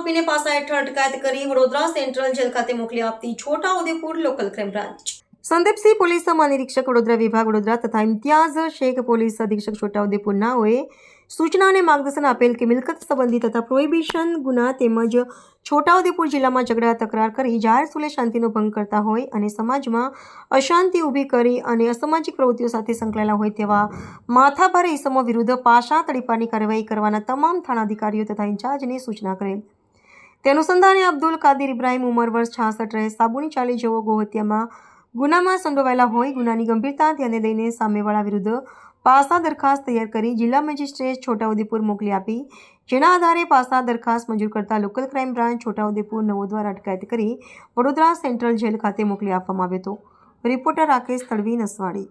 આરોપીને પાસા હેઠળ અટકાયત કરી વડોદરા સેન્ટ્રલ જેલ ખાતે મોકલી આપતી Chhota Udepur local crime branch. Sandeepsinh police મહાનિરીક્ષક વડોદરા વિભાગ વડોદરા તથા ઇમ્તિયાઝ શેખ પોલીસ અધિક્ષક છોટાઉદેપુર નાઓએ સૂચના અને માર્ગદર્શન આપેલ કે મિલકત સંબંધી તથા પ્રોહિબિશન ગુના તેમજ છોટાઉદેપુર જિલ્લામાં ઝઘડા તકરાર કરી જાહેર સુલે શાંતિનો ભંગ કરતા હોય અને સમાજમાં અશાંતિ ઊભી કરી અને અસામાજિક પ્રવૃત્તિઓ સાથે સંકળાયેલા હોય તેવા માથાભારે ઇસમો વિરુદ્ધ પાશા તડીપારની કાર્યવાહી કરવાના તમામ થાણા અધિકારીઓ તથા ઇન્ચાર્જને સૂચના કરેલ. તે અનુસંધાને અબ્દુલ કાદિર ઇબ્રાહિમ ઉંમર વર્ષ 66 રહે સાબુની ચાલી જેવો ગોહત્યામાં ગુનામાં સંડોવાયેલા હોય ગુનાની ગંભીરતા ધ્યાને લઈને સામેવાળા વિરુદ્ધ પાસા દરખાસ્ત તૈયાર કરી જિલ્લા મેજિસ્ટ્રેટ છોટાઉદેપુર મોકલી આપી, જેના આધારે પાસા દરખાસ્ત મંજૂર કરતા લોકલ ક્રાઇમ બ્રાન્ચ છોટાઉદેપુર નવો દ્વારા અટકાયત કરી વડોદરા સેન્ટ્રલ જેલ ખાતે મોકલી આપવામાં આવ્યો હતો. રિપોર્ટર રાકેશ તડવી, નસવાડી.